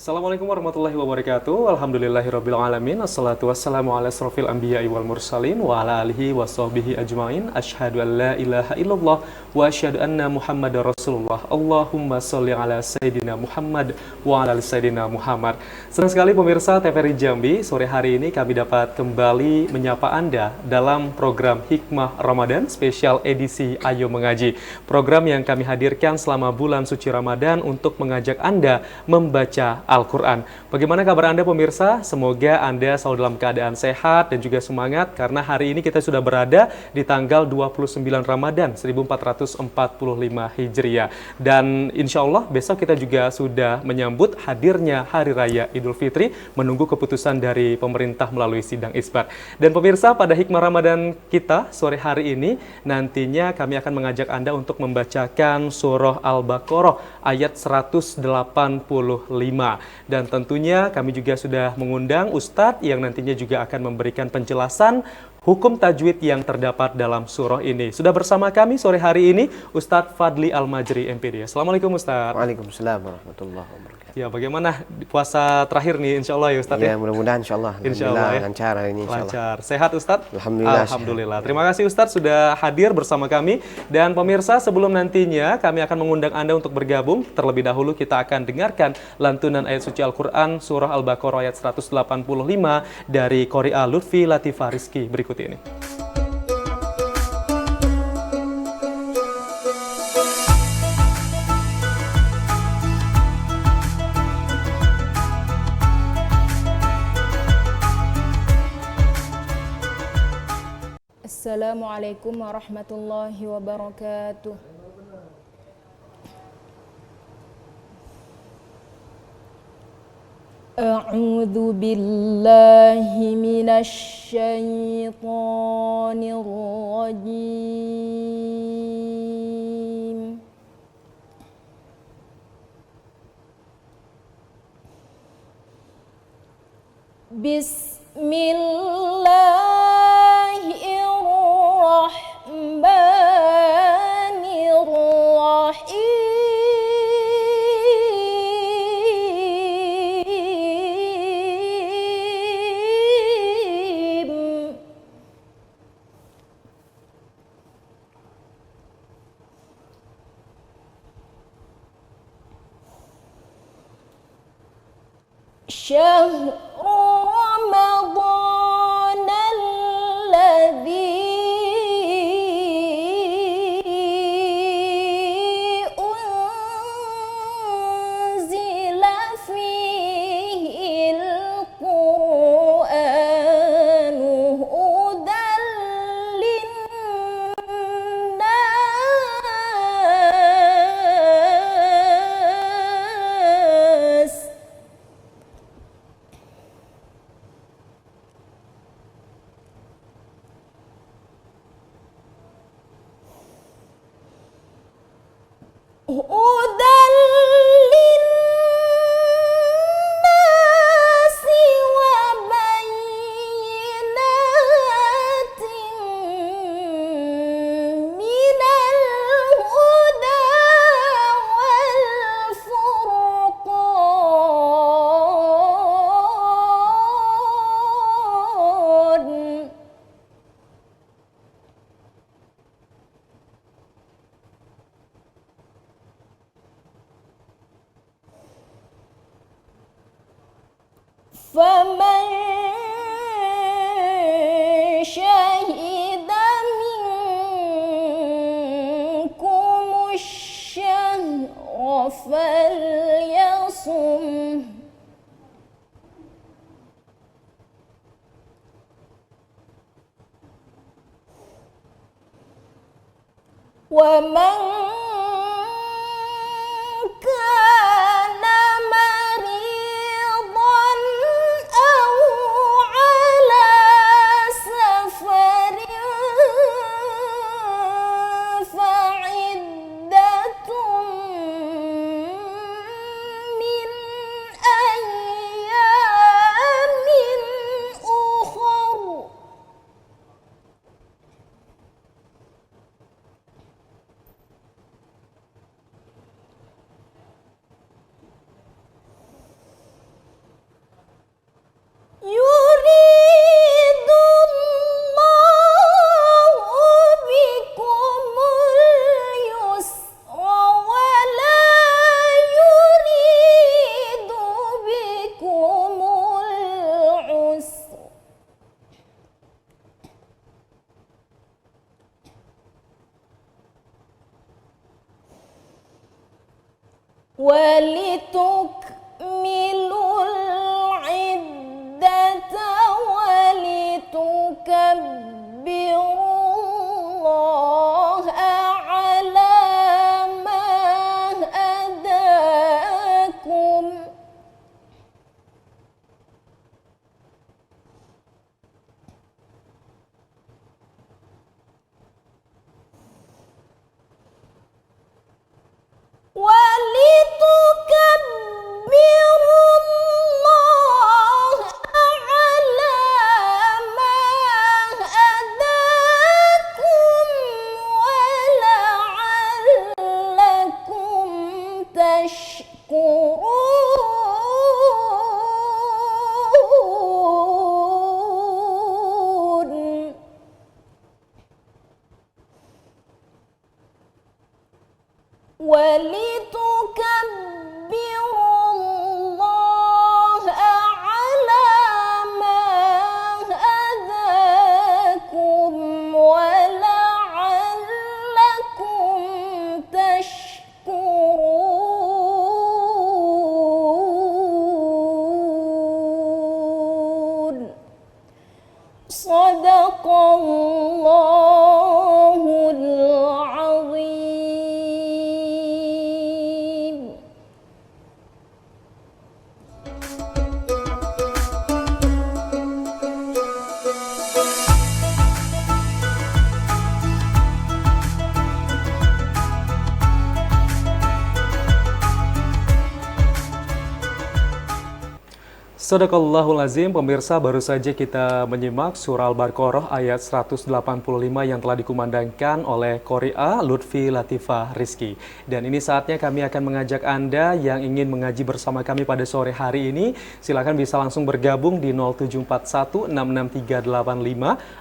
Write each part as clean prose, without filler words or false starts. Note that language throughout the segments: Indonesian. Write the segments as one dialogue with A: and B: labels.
A: Assalamualaikum warahmatullahi wabarakatuh. Alhamdulillahirabbil alamin. Assalatu wassalamu ala asrofil anbiya'i wal mursalin wa ala alihi wa sahbihi ajmain. Asyhadu an la ilaha illallah wa asyhadu anna Muhammadar Rasulullah. Allahumma sholli ala sayidina Muhammad wa ala ali sayidina Muhammad. Senang sekali pemirsa TVRI Jambi, sore hari ini kami dapat kembali menyapa Anda dalam program Hikmah Ramadan spesial edisi Ayo Mengaji. Program yang kami hadirkan selama bulan suci Ramadan untuk mengajak Anda membaca Al-Quran. Bagaimana kabar Anda pemirsa? Semoga Anda selalu dalam keadaan sehat dan juga semangat karena hari ini kita sudah berada di tanggal 29 Ramadan 1445 Hijriah. Dan insya Allah besok kita juga sudah menyambut hadirnya Hari Raya Idul Fitri, menunggu keputusan dari pemerintah melalui sidang isbat. Dan pemirsa, pada Hikmah Ramadan kita sore hari ini nantinya kami akan mengajak Anda untuk membacakan surah Al-Baqarah ayat 185. Dan tentunya kami juga sudah mengundang Ustadz yang nantinya juga akan memberikan penjelasan hukum tajwid yang terdapat dalam surah ini. Sudah bersama kami sore hari ini Ustadz Fadli Al-Majri MPD. Assalamualaikum Ustadz.
B: Waalaikumsalam warahmatullahi wabarakatuh.
A: Ya, bagaimana puasa terakhir nih insya Allah ya Ustadz?
B: Ya, mudah-mudahan insya Allah.
A: Insya Allah ya.
B: Lancar ini insya Allah.
A: Lancar. Sehat Ustadz?
B: Alhamdulillah.
A: Alhamdulillah. Terima kasih Ustadz sudah hadir bersama kami. Dan pemirsa, sebelum nantinya kami akan mengundang Anda untuk bergabung, terlebih dahulu kita akan dengarkan lantunan ayat suci Al-Quran surah Al-Baqarah ayat 185 dari Qori'a Lutfi Latifah Rizki berikut ini.
C: Assalamualaikum warahmatullahi wabarakatuh. A'udzu billahi minasy syaithanir rajim. Bismillahirrahmanirrahim. Syahrul Ramadan alladzi unzila fihil Qur'anu hudan linnas. Hudan linnasi wa bayyinatin minal huda wal furqan. فمن شهد منكم الشهر فليصم. ومن كان مريضا أو على سفر فعدة من أيام أخر. ولتكملوا العدة ولتكبروا الله على ما هداكم ولتكبروا الله على ما هداكم ولعلكم تشكرون ولتكبروا الله على ما هداكم ولعلكم تشكرون صدق الله العظيم.
A: Sadaqallahul azim, pemirsa, baru saja kita menyimak surah Al-Baqarah ayat 185 yang telah dikumandangkan oleh Qori'ah Lutfi Latifah Rizky. Dan ini saatnya kami akan mengajak Anda yang ingin mengaji bersama kami pada sore hari ini, silakan bisa langsung bergabung di 0741663385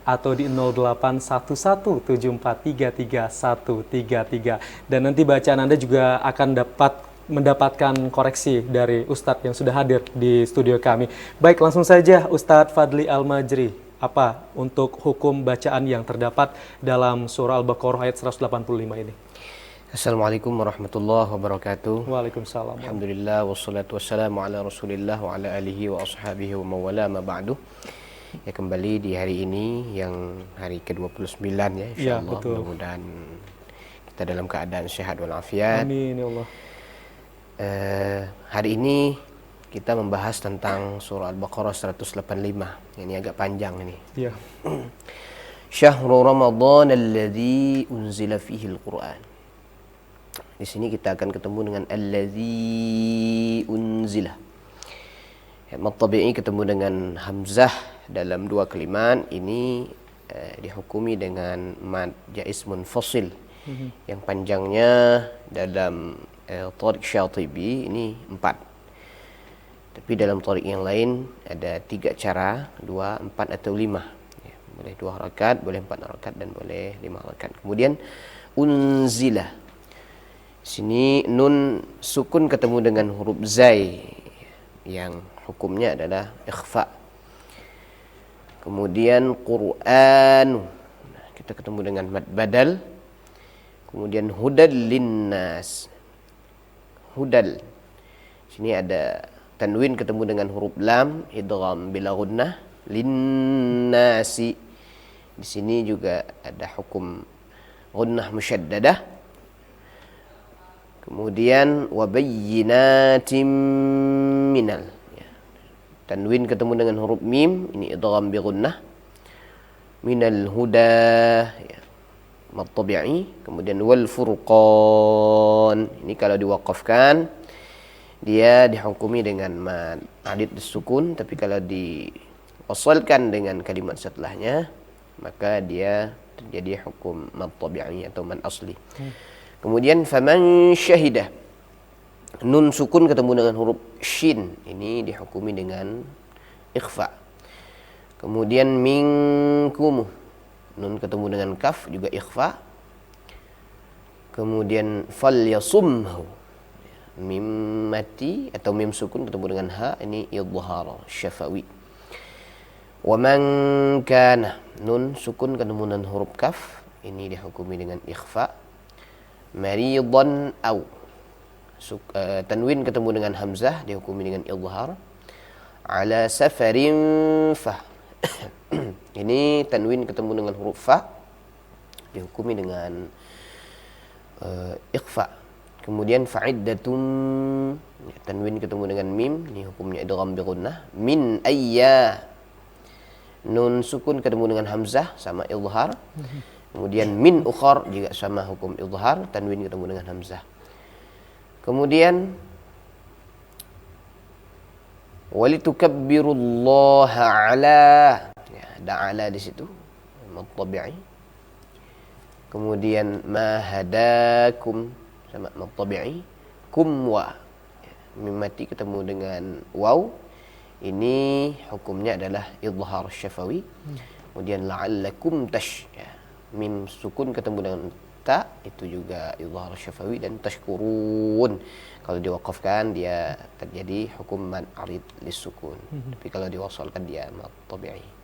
A: atau di 0811743333. Dan nanti bacaan Anda juga akan mendapatkan koreksi dari Ustadz yang sudah hadir di studio kami. Baik, langsung saja Ustadz Fadli Al-Majri. Apa untuk hukum bacaan yang terdapat dalam surah Al-Baqarah ayat 185 ini?
B: Assalamualaikum warahmatullahi wabarakatuh.
A: Waalaikumsalam.
B: Alhamdulillah wassalatu wassalamu ala Rasulillah wa ala alihi wa ashabihi wa mawala ma ba'du. Ya, kembali di hari ini yang hari ke-29 ya, insyaallah.
A: Ya,
B: mudah-mudahan kita dalam keadaan sehat walafiat.
A: Amin ya Allah.
B: Hari ini kita membahas tentang surah Al-Baqarah 185. Ini agak panjang ini.
A: Ya.
B: Syahrul Ramadan alladzi unzila fihi al-Qur'an. Di sini kita akan ketemu dengan alladzi unzila. Mad tabi'i ketemu dengan hamzah dalam dua kalimat ini dihukumi dengan mad jaiz munfasil. Yang panjangnya dalam Tariq Syatibi ini 4. Tapi dalam tariq yang lain ada 3 cara, 2, 4 atau 5. Ya, boleh 2 rakaat, boleh 4 rakaat dan boleh 5 rakaat. Kemudian unzila. Sini nun sukun ketemu dengan huruf zai yang hukumnya adalah ikhfa. Kemudian Qur'an. Kita ketemu dengan mad badal. Kemudian hudal linnas. Hudal. Sini ada tanwin ketemu dengan huruf lam, idgham bila gunnah, linnasi. Di sini juga ada hukum gunnah musyaddadah. Kemudian wabayyinatim minal. Ya. Tanwin ketemu dengan huruf mim, ini idgham bi gunnah. Minal huda. Ya. Mad tabi'i, kemudian wal furqan. Ini kalau diwaqafkan dia dihukumi dengan mad adid sukun, tapi kalau diwasalkan dengan kalimat setelahnya maka dia terjadi hukum mad tabi'i atau mad asli. Kemudian faman syahidah. Nun sukun ketemu dengan huruf shin, ini dihukumi dengan ikhfa. Kemudian minkum. Nun ketemu dengan kaf juga ikhfa. Kemudian falyasumhu. Mim mati atau mim sukun ketemu dengan ha, ini idhhar syafawi. Wa man kana. Nun sukun ketemu dengan huruf kaf, ini dihukumi dengan ikhfa. Maridan au tanwin ketemu dengan hamzah dihukumi dengan idhar. Ala safarin fa. Ini tanwin ketemu dengan huruf fa dihukumi dengan ikhfa. Kemudian fa'iddatun, tanwin ketemu dengan mim, ini hukumnya idgham bi gunnah. Min ayya, nun sukun ketemu dengan hamzah sama idhar. Kemudian min ukhar juga sama hukum idhar, tanwin ketemu dengan hamzah. Kemudian walitukabbirullaha ala, ya, ada ala di situ, mad tabi'i. Kemudian ma hadakum sama mad tabi'i, kum wa, ya, mim mati ketemu dengan waw, ini hukumnya adalah idhar syafawi. Kemudian la'allakum tash, ya, mim sukun ketemu dengan ta, itu juga idhar syafawi. Dan tashkurun, kalau diwaqafkan dia terjadi hukum man arid lis-sukun, tapi kalau diwasalkan dia mad tabi'i.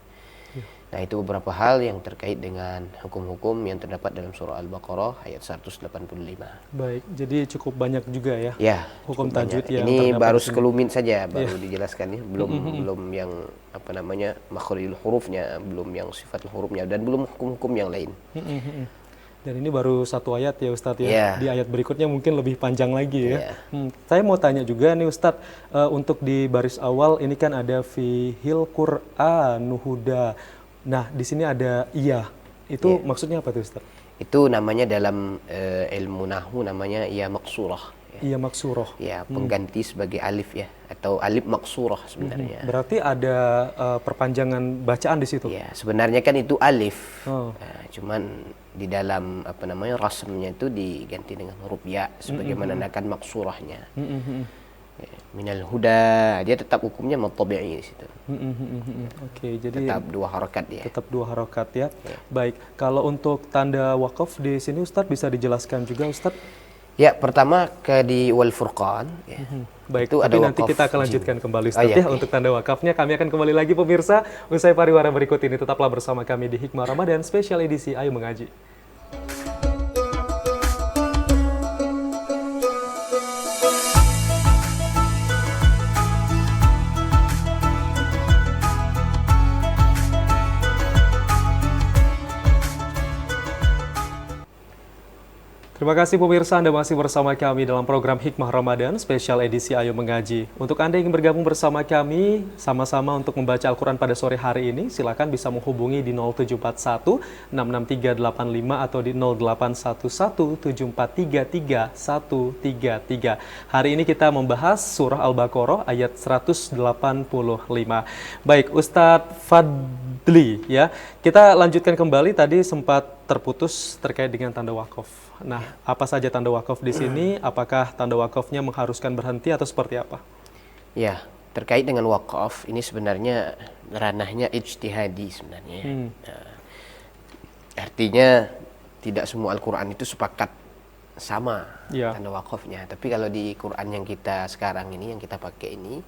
B: Nah, itu beberapa hal yang terkait dengan hukum-hukum yang terdapat dalam surah Al-Baqarah ayat 185.
A: Baik, jadi cukup banyak juga ya,
B: Ya,
A: hukum
B: cukup
A: tajwid
B: banyak.
A: yang
B: Ini
A: terdapat
B: baru
A: di sini.
B: sekelumit saja, baru dijelaskan ya, belum yang apa namanya makhrijul hurufnya, belum yang sifatul hurufnya, dan belum hukum-hukum yang lain.
A: Dan ini baru satu ayat ya Ustadz ya.
B: Ya.
A: Di ayat berikutnya mungkin lebih panjang lagi ya.
B: Ya.
A: Saya mau tanya juga nih Ustadz, untuk di baris awal ini kan ada fihil Qur'anu huda. Nah, di sini ada iya. Itu maksudnya apa tuh Ustadz?
B: Itu namanya dalam ilmu nahwu namanya ya maksurah.
A: Iya maksuroh.
B: Ya, pengganti sebagai alif ya, atau alif maksurah sebenarnya.
A: Berarti ada perpanjangan bacaan di situ.
B: Ya, sebenarnya kan itu alif.
A: Oh.
B: Nah, cuman di dalam apa namanya rasmnya itu diganti dengan huruf ya sebagai menandakan maksurahnya. Ya, minal huda, dia tetap hukumnya mad tabi'i di situ.
A: Oke, jadi
B: Tetap dua harakat dia.
A: tetap dua harokat ya. Baik, kalau untuk tanda wakaf di sini Ustadz bisa dijelaskan juga Ustadz?
B: Ya, pertama di wal furqan ya.
A: Baik,
B: Itu
A: tapi
B: ada
A: nanti
B: wakaf
A: kita akan lanjutkan kembali Ustadz
B: iya,
A: ya untuk tanda wakafnya. Kami akan kembali lagi pemirsa usai pariwara berikut ini. Tetaplah bersama kami di Hikmah Ramadan Special Edisi Ayo Mengaji. Terima kasih pemirsa, Anda masih bersama kami dalam program Hikmah Ramadan Spesial Edisi Ayo Mengaji. Untuk Anda yang ingin bergabung bersama kami sama-sama untuk membaca Al-Quran pada sore hari ini, silakan bisa menghubungi di 0741 66385 atau di 0811 7433 Hari ini kita membahas surah Al-Baqarah ayat 185. Baik, Ustadz Fadli ya. Kita lanjutkan kembali, tadi sempat terputus terkait dengan tanda wakaf. Nah, apa saja tanda wakaf di sini? Apakah tanda wakafnya mengharuskan berhenti atau seperti apa?
B: Ya, terkait dengan wakaf ini sebenarnya ranahnya ijtihadi sebenarnya. Nah, artinya tidak semua Al-Quran itu sepakat sama tanda wakafnya. Tapi kalau di Quran yang kita sekarang ini, yang kita pakai ini,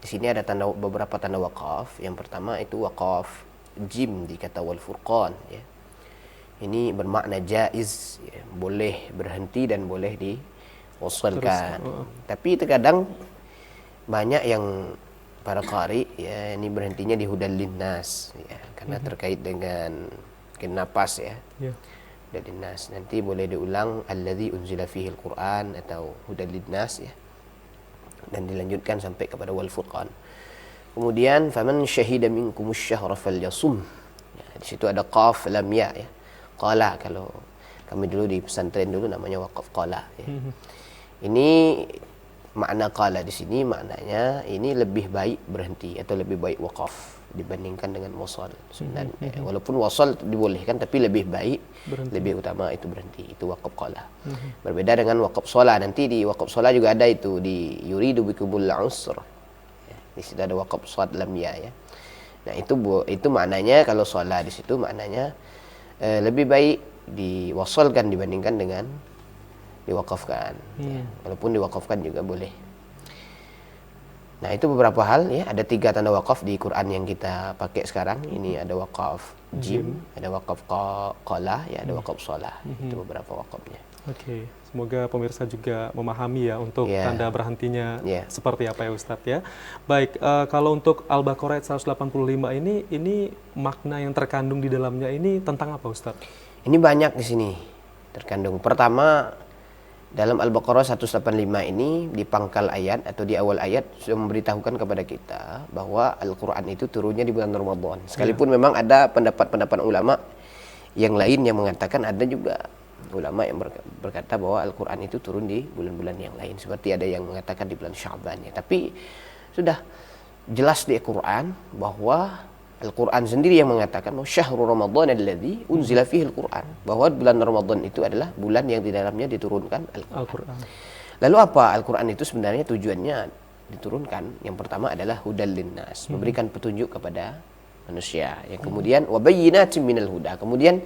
B: di sini ada beberapa tanda wakaf. Yang pertama itu wakaf jim di kata wal furqan ya. Ini bermakna jaiz ya, boleh berhenti dan boleh diwasalkan. Tapi terkadang banyak yang para qari ya, ini berhentinya di hudal linnas ya, karena terkait dengan napas ya. Hudal linnas, nanti boleh diulang alladzi unzila fihi al-Qur'an atau hudal linnas ya, dan dilanjutkan sampai kepada wal furqan. Kemudian faman syahida minkumus syahra falyasum ya, di situ ada qaf lam ya ya. Qala, kalau kami dulu di pesantren dulu namanya waqaf qala ya. Ini makna qala di sini maknanya ini lebih baik berhenti atau lebih baik waqaf dibandingkan dengan wasal sebenarnya. Walaupun wasal dibolehkan tapi lebih baik berhenti. Lebih utama itu berhenti, itu waqaf qala. Berbeda dengan waqaf shalah. Nanti di waqaf shalah juga ada itu di yuridu bikumul usr. Ya, di situ ada waqaf shad lam ya ya. Nah, itu maknanya kalau shalah di situ maknanya lebih baik diwasalkan dibandingkan dengan diwakafkan. Ya. Walaupun diwakafkan juga boleh. Nah, itu beberapa hal ya. Ada 3 tanda wakaf di Quran yang kita pakai sekarang. Ini ada wakaf jim, ada wakaf qala, ya, ada wakaf shalah. Itu beberapa wakafnya.
A: Oke, Semoga pemirsa juga memahami ya untuk
B: Ya.
A: tanda berhentinya
B: Ya.
A: seperti apa ya Ustadz ya. Baik, kalau untuk Al-Baqarah ayat 185 ini makna yang terkandung di dalamnya ini tentang apa Ustadz?
B: Ini banyak di sini terkandung. Pertama, dalam Al-Baqarah 185 ini di pangkal ayat atau di awal ayat sudah memberitahukan kepada kita bahwa Al-Quran itu turunnya di bulan Ramadan. Sekalipun memang ada pendapat-pendapat ulama yang lain yang mengatakan, ada juga ulama yang berkata bahwa Al-Quran itu turun di bulan-bulan yang lain. Seperti ada yang mengatakan di bulan Sya'ban ya. Tapi sudah jelas di Al-Quran bahwa Al-Quran sendiri yang mengatakan bahwa syahrul Ramadan alladzi unzila fihi Al-Quran, bahwa bulan Ramadan itu adalah bulan yang di dalamnya diturunkan Al-Quran. Lalu apa Al-Quran itu sebenarnya tujuannya diturunkan? Yang pertama adalah hudal linnas, memberikan petunjuk kepada manusia. Yang kemudian wabayyinatin minal huda, kemudian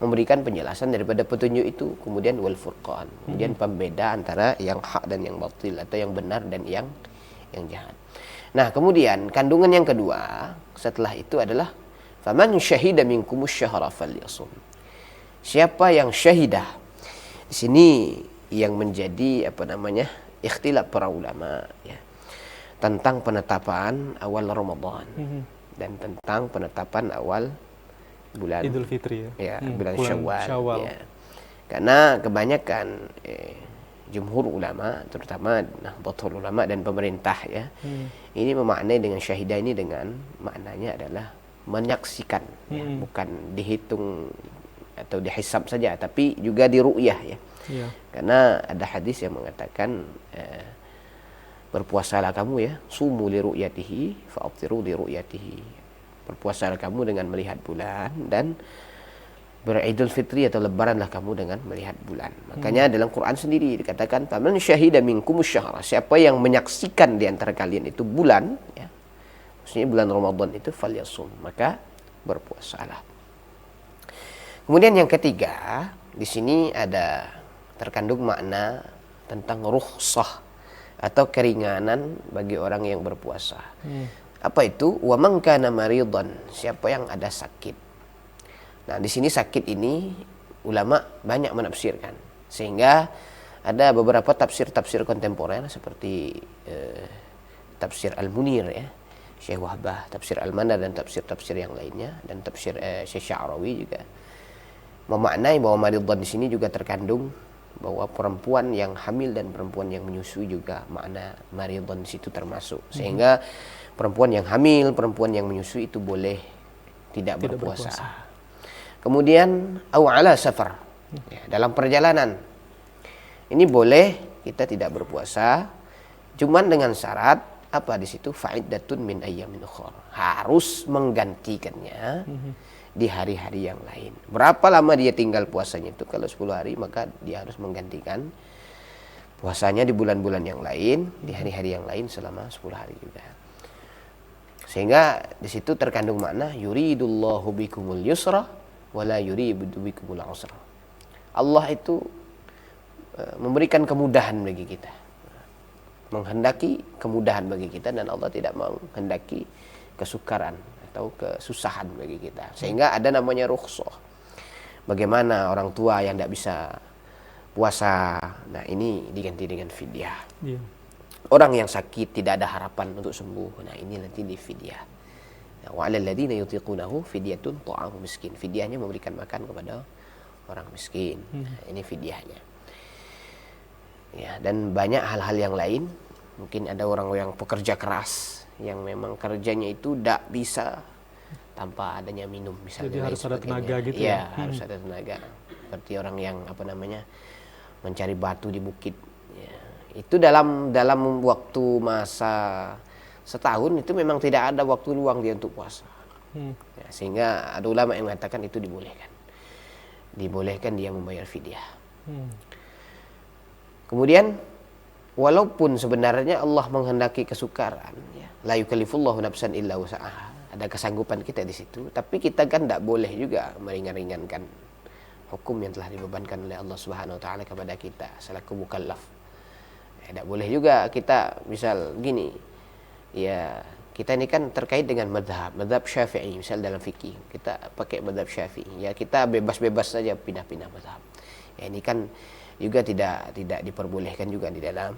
B: memberikan penjelasan daripada petunjuk itu, kemudian wal furqan, kemudian pembeda antara yang hak dan yang batil, atau yang benar dan yang jahat. Nah, kemudian kandungan yang kedua setelah itu adalah faman syahida minkumus syahra falyasum. Siapa yang syahidah. Di sini yang menjadi ikhtilaf para ulama ya, tentang penetapan awal Ramadan dan tentang penetapan awal bulan
A: Idul Fitri ya.
B: Bulan
A: Syawal.
B: Ya. Karena kebanyakan jumhur ulama, terutama Nahdlatul Ulama dan pemerintah ya, ini memaknai dengan syahidah ini dengan maknanya adalah menyaksikan ya, bukan dihitung atau dihisab saja, tapi juga diru'yah ya. Karena ada hadis yang mengatakan berpuasalah kamu ya, sumu li ru'yatihi fa'aftiru li ru'yatihi. Berpuasalah kamu dengan melihat bulan, dan beridul fitri atau lebaranlah kamu dengan melihat bulan. Makanya dalam Quran sendiri dikatakan faman syahida minkumus syahra, siapa yang menyaksikan di antara kalian itu bulan ya, maksudnya bulan Ramadan itu, falyasum, maka berpuasalah. Kemudian yang ketiga, di sini ada terkandung makna tentang rukhsah atau keringanan bagi orang yang berpuasa. Apa itu? Wa man kana maridan, siapa yang ada sakit. Nah, di sini sakit ini ulama banyak menafsirkan, sehingga ada beberapa tafsir-tafsir kontemporer seperti tafsir Al-Munir ya, Syekh Wahbah, tafsir Al-Manar, dan tafsir-tafsir yang lainnya, dan tafsir Syekh Sya'rawi juga memaknai bahwa maridan di sini juga terkandung bahwa perempuan yang hamil dan perempuan yang menyusui juga makna maridan di situ termasuk, sehingga perempuan yang hamil, perempuan yang menyusui itu boleh tidak berpuasa. Kemudian au ala safar, ya, dalam perjalanan ini boleh kita tidak berpuasa, cuman dengan syarat apa di situ, fa'iddatun min ayyamin ukhra, harus menggantikannya di hari-hari yang lain. Berapa lama dia tinggal puasanya itu? Kalau 10 hari maka dia harus menggantikan puasanya di bulan-bulan yang lain, di hari-hari yang lain selama 10 hari juga. Sehingga di situ terkandung makna yuridullahu bikumul yusra wala yuridu bikumul usra. Allah itu memberikan kemudahan bagi kita, menghendaki kemudahan bagi kita, dan Allah tidak menghendaki kesukaran atau kesusahan bagi kita. Sehingga ada namanya rukhsah. Bagaimana orang tua yang tidak bisa puasa, nah ini diganti dengan fidyah. Orang yang sakit tidak ada harapan untuk sembuh, nah ini nanti di fidyah. Wa 'alal ladzina yutiqunahu fidyatun ta'amu miskin. Fidyahnya memberikan makan kepada orang miskin. Nah, ini fidyahnya. Ya, dan banyak hal-hal yang lain. Mungkin ada orang yang pekerja keras yang memang kerjanya itu tidak bisa tanpa adanya minum misalnya.
A: Jadi harus ada tenaga gitu
B: ya.
A: ya.
B: Harus ada tenaga. Seperti orang yang mencari batu di bukit. Ya. Itu dalam waktu masa setahun itu memang tidak ada waktu luang dia untuk puasa. Ya, sehingga ada ulama yang mengatakan itu dibolehkan dia membayar fidyah. Kemudian walaupun sebenarnya Allah menghendaki kesukaran, ya, la yukallifullahu nafsan illa wus'aha, ada kesanggupan kita di situ, tapi kita kan tidak boleh juga meringan-ringankan hukum yang telah dibebankan oleh Allah Subhanahu wa taala kepada kita selaku mukallaf. Tidak boleh juga kita misal gini. Ya, kita ini kan terkait dengan madhab Syafi'i, misal dalam fikih kita pakai madhab Syafi'i, ya kita bebas-bebas saja pindah-pindah madhab. Ya, ini kan juga tidak diperbolehkan juga di dalam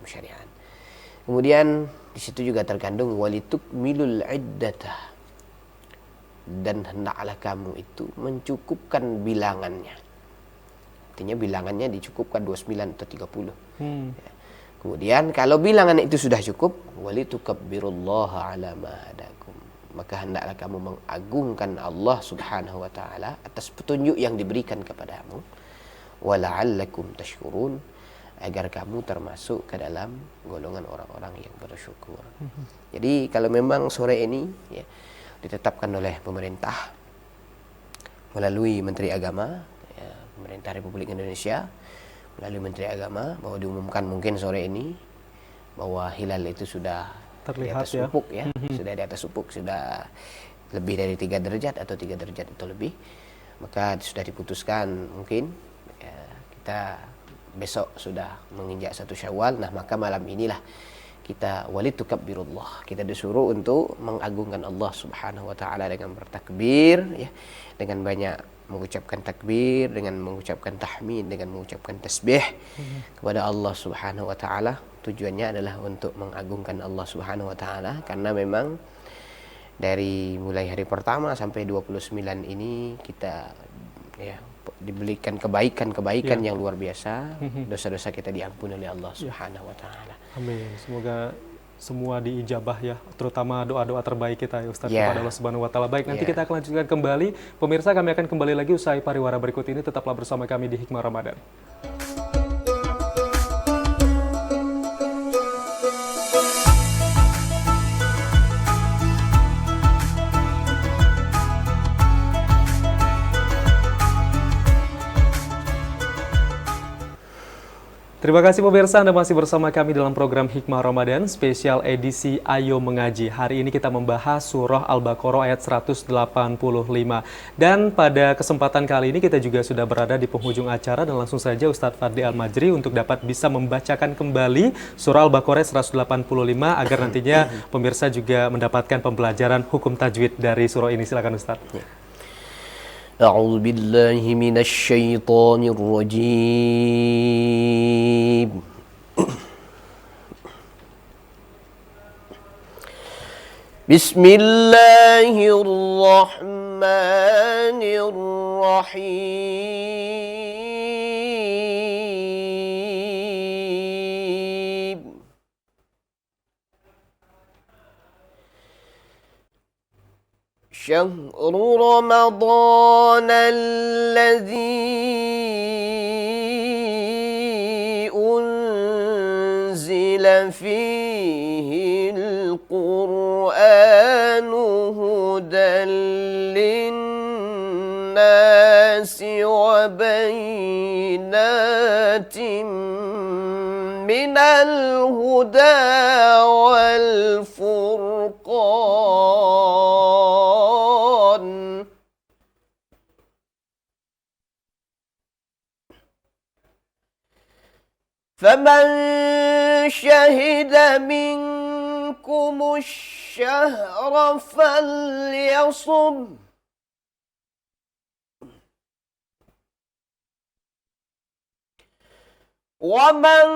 B: syariat. Kemudian di situ juga terkandung walitukmilul iddata, dan hendaklah kamu itu mencukupkan bilangannya. Artinya bilangannya dicukupkan 29 atau 30. Ya. Kemudian kalau bilangan itu sudah cukup, walitukabbirullaha ala ma hadakum, maka hendaklah kamu mengagungkan Allah Subhanahu wa taala atas petunjuk yang diberikan kepadamu, wala'allakum tashkurun, agar kamu termasuk ke dalam golongan orang-orang yang bersyukur. Jadi kalau memang sore ini ya, ditetapkan oleh pemerintah melalui Menteri Agama, ya, Pemerintah Republik Indonesia melalui Menteri Agama, bahwa diumumkan mungkin sore ini bahwa hilal itu sudah
A: Terlihat,
B: di atas ufuk ya, sudah di atas ufuk, sudah lebih dari 3 derajat atau 3 derajat atau lebih, maka sudah diputuskan mungkin ya, kita besok sudah menginjak 1 Syawal. Nah, maka malam inilah kita walitukabbirullah, kita disuruh untuk mengagungkan Allah Subhanahu wa taala dengan bertakbir ya, dengan banyak mengucapkan takbir, dengan mengucapkan tahmid, dengan mengucapkan tasbih kepada Allah Subhanahu wa taala. Tujuannya adalah untuk mengagungkan Allah Subhanahu wa taala, karena memang dari mulai hari pertama sampai 29 ini kita ya diberikan kebaikan-kebaikan yang luar biasa. Dosa-dosa kita diampuni oleh Allah Subhanahu wa taala.
A: Amin. Semoga semua diijabah ya, terutama doa-doa terbaik kita ya Ustaz kepada Allah Subhanahu wa taala. Baik, nanti kita akan lanjutkan kembali. Pemirsa, kami akan kembali lagi usai pariwara berikut ini. Tetaplah bersama kami di Hikmah Ramadan. Terima kasih pemirsa, Anda masih bersama kami dalam program Hikmah Ramadan spesial edisi Ayo Mengaji. Hari ini kita membahas surah Al-Baqarah ayat 185. Dan pada kesempatan kali ini kita juga sudah berada di penghujung acara, dan langsung saja Ustadz Fadli Al-Majri untuk dapat bisa membacakan kembali surah Al-Baqarah 185 agar nantinya pemirsa juga mendapatkan pembelajaran hukum tajwid dari surah ini. Silakan Ustadz.
B: أعوذ بالله من الشيطان الرجيم بسم الله الرحمن الرحيم شهر رمضان الذي أنزل فيه القرآن هدى للناس وبينات من الهدى والفرقان فمن شهد منكم الشهر فليصم ومن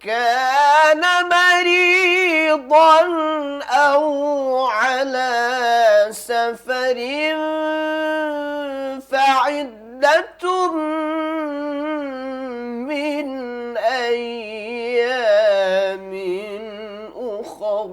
B: كان مريضا أو على سفر فعدة من أيام أخر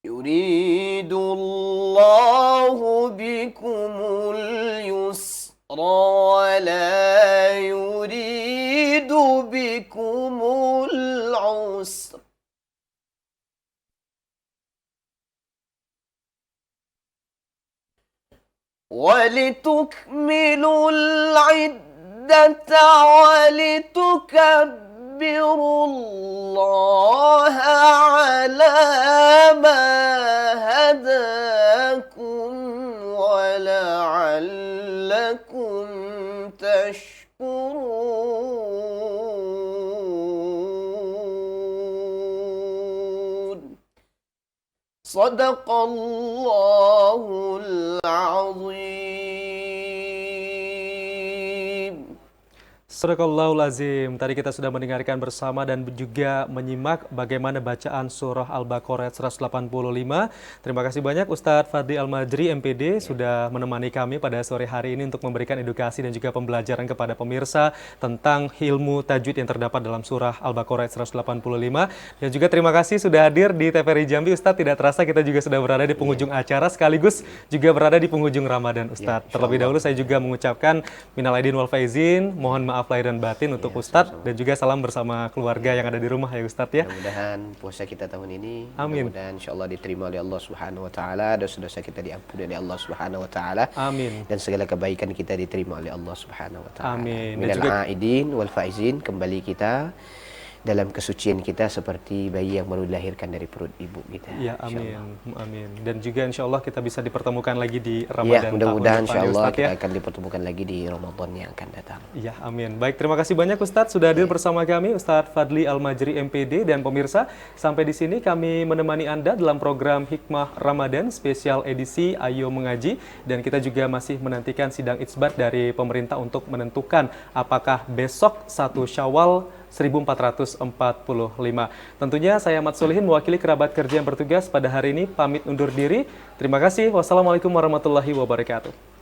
B: يريد الله بكم اليسر ولا يريد بكم العسر ولتكملوا العدة ولتكبروا الله على ما هداكم ولعلكم تشكرون Sadaqallahul azim.
A: Sadaqallahul azim. Tadi kita sudah mendengarkan bersama dan juga menyimak bagaimana bacaan surah Al-Baqarah 185. Terima kasih banyak Ustadz Fadli Al-Majri MPD sudah menemani kami pada sore hari ini untuk memberikan edukasi dan juga pembelajaran kepada pemirsa tentang ilmu tajwid yang terdapat dalam surah Al-Baqarah 185. Dan juga terima kasih sudah hadir di TVRI Jambi Ustadz. Tidak terasa kita juga sudah berada di penghujung acara sekaligus juga berada di penghujung Ramadan Ustadz. Terlebih dahulu saya juga mengucapkan minal aidin wal faizin, mohon maaf lahir dan batin untuk Ustadz dan juga salam bersama keluarga yang ada di rumah ya Ustadz ya.
B: Mudah-mudahan puasa kita tahun ini
A: Amin.
B: mudah-mudahan insyaallah diterima oleh Allah Subhanahu wa taala, dosa-dosa kita diampuni oleh Allah Subhanahu wa taala.
A: Amin.
B: Dan segala kebaikan kita diterima oleh Allah Subhanahu wa taala.
A: Amin. Dan
B: Minal
A: juga
B: aidin wal faizin, kembali kita dalam kesucian kita seperti bayi yang baru dilahirkan dari perut ibu kita.
A: ya
B: Insyaallah.
A: amin. Amin. Dan juga insya Allah kita bisa dipertemukan lagi di
B: Ya,
A: Ramadan
B: mudah-mudahan
A: tahun depan ya
B: insyaallah
A: Ustadz
B: kita
A: ya.
B: akan dipertemukan lagi di Ramadan yang akan datang.
A: Ya, amin. Baik, terima kasih banyak Ustadz sudah hadir bersama kami, Ustadz Fadli Al-Majri MPD dan pemirsa. Sampai di sini kami menemani Anda dalam program Hikmah Ramadan spesial edisi Ayo Mengaji dan kita juga masih menantikan sidang itsbat dari pemerintah untuk menentukan apakah besok 1 Syawal 1445. Tentunya saya Ahmad Solihin mewakili kerabat kerja yang bertugas pada hari ini pamit undur diri. Terima kasih. Wassalamualaikum warahmatullahi wabarakatuh.